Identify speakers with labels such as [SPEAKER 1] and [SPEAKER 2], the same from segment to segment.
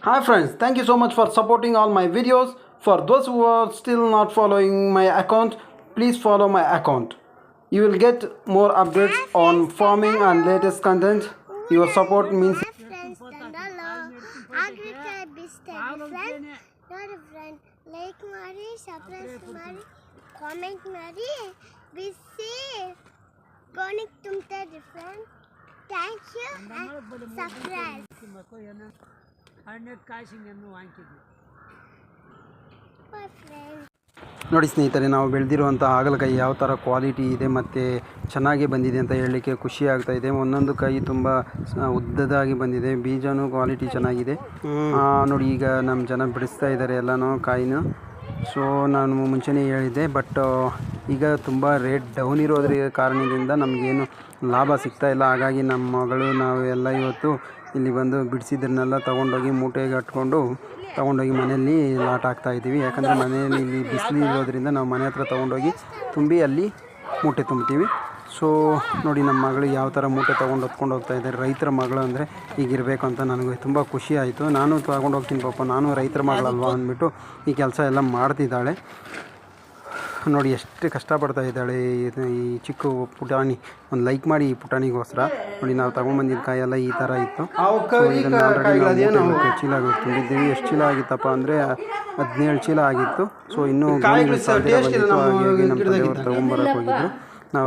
[SPEAKER 1] Hi friends, thank you so much for supporting all my videos. For those who are still not following my account, please follow my account. You will get more updates on farming and latest content. Your support means.
[SPEAKER 2] Hi friends, Dandalo. Agriculture business friend. Not a friend. Like Mari, subscribe Mari, comment Mari. Busy. Connect tumte different. Thank you and subscribe. Bye friends.
[SPEAKER 1] ನೋಡಿ ಸ್ನೇಹಿತರೆ, ನಾವು ಬೆಳೆದಿರುವಂಥ ಹಾಗಲಕಾಯಿ ಯಾವ ಥರ quality ಇದೆ ಮತ್ತು ಚೆನ್ನಾಗಿ ಬಂದಿದೆ ಅಂತ ಹೇಳಲಿಕ್ಕೆ ಖುಷಿ ಆಗ್ತಾ ಇದೆ. ಒಂದೊಂದು ಕಾಯಿ ತುಂಬ ಉದ್ದದಾಗಿ ಬಂದಿದೆ, ಬೀಜನೂ ಕ್ವಾಲಿಟಿ ಚೆನ್ನಾಗಿದೆ. ನೋಡಿ ಈಗ ನಮ್ಮ ಜನ ಬಿಡಿಸ್ತಾ ಇದ್ದಾರೆ ಎಲ್ಲನೂ ಕಾಯಿನ. ಸೊ ನಾನು ಮುಂಚೆನೇ ಹೇಳಿದ್ದೆ, ಬಟ್ ಈಗ ತುಂಬ ರೇಟ್ ಡೌನ್ ಇರೋದ್ರ ಕಾರಣದಿಂದ ನಮಗೇನು ಲಾಭ ಸಿಗ್ತಾ ಇಲ್ಲ. ಹಾಗಾಗಿ ನಮ್ಮ ಮಗಳು ನಾವು ಎಲ್ಲ ಇವತ್ತು ಇಲ್ಲಿ ಬಂದು ಬಿಡಿಸಿದ್ದನ್ನೆಲ್ಲ ತೊಗೊಂಡೋಗಿ ಮೂಟೆಗೆ ಕಟ್ಕೊಂಡು ತೊಗೊಂಡೋಗಿ ಮನೆಯಲ್ಲಿ ಲಾಟ್ ಹಾಕ್ತಾಯಿದ್ದೀವಿ. ಯಾಕಂದರೆ ಮನೆಯಲ್ಲಿ ಇಲ್ಲಿ ಬಿಸಿಲು ಇರೋದ್ರಿಂದ ನಾವು ಮನೆ ಹತ್ರ ತೊಗೊಂಡೋಗಿ ತುಂಬಿ ಅಲ್ಲಿ ಮೂಟೆ ತುಂಬ್ತೀವಿ. ಸೊ ನೋಡಿ ನಮ್ಮ ಮಗಳು ಯಾವ ಥರ ಮೂಟೆ ತೊಗೊಂಡು ಹೊತ್ಕೊಂಡು ಹೋಗ್ತಾ ಇದ್ದಾರೆ. ರೈತರ ಮಗಳು ಅಂದರೆ ಹೀಗಿರಬೇಕು ಅಂತ ನನಗೆ ತುಂಬ ಖುಷಿ ಆಯಿತು. ನಾನು ತೊಗೊಂಡು ಹೋಗ್ತೀನಿ ಪಾಪ, ನಾನು ರೈತರ ಮಗಳಲ್ವ ಅಂದ್ಬಿಟ್ಟು ಈ ಕೆಲಸ ಎಲ್ಲ ಮಾಡ್ತಿದ್ದಾಳೆ. ನೋಡಿ ಎಷ್ಟು ಕಷ್ಟಪಡ್ತಾ ಇದ್ದಾಳೆ ಈ ಚಿಕ್ಕ ಪುಟಾಣಿ. ಒಂದು ಲೈಕ್ ಮಾಡಿ ಈ ಪುಟಾಣಿಗೋಸ್ಕರ. ನೋಡಿ ನಾವು ತೊಗೊಂಡ್ಬಂದಿದ್ದ ಕಾಯೆಲ್ಲ ಈ ಥರ ಇತ್ತು. ಇದನ್ನು ಆಲ್ರೆಡಿ ಚೀಲ ತುಂಬಿದ್ದೀವಿ. ಎಷ್ಟು ಚೀಲ ಆಗಿತ್ತಪ್ಪ ಅಂದರೆ 17 ಚೀಲ ಆಗಿತ್ತು. ಸೊ ಇನ್ನೂ ನಮ್ಮ ತಂದೆಯವರು ತೊಗೊಂಬರಕ್ಕೆ ಹೋಗಿದ್ರು. ನಾವು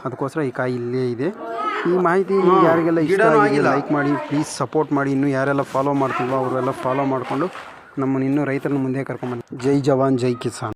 [SPEAKER 1] ಅದಕ್ಕೋಸ್ಕರ ಈ ಕಾಯಿ ಇಲ್ಲೇ ಇದೆ. ಈ ಮಾಹಿತಿ ಯಾರಿಗೆಲ್ಲ ಇಷ್ಟ ಆಗಿದೆ ಲೈಕ್ ಮಾಡಿ, ಪ್ಲೀಸ್ ಸಪೋರ್ಟ್ ಮಾಡಿ. ಇನ್ನೂ ಯಾರೆಲ್ಲ ಫಾಲೋ ಮಾಡ್ತೀವೋ ಅವರೆಲ್ಲ ಫಾಲೋ ಮಾಡಿಕೊಂಡು ನಮ್ಮನ್ನು ಇನ್ನೂ ರೈತರನ್ನು ಮುಂದೆ ಕರ್ಕೊಂಡ್ಬನ್ನಿ. ಜೈ ಜವಾನ್ ಜೈ ಕಿಸಾನ್.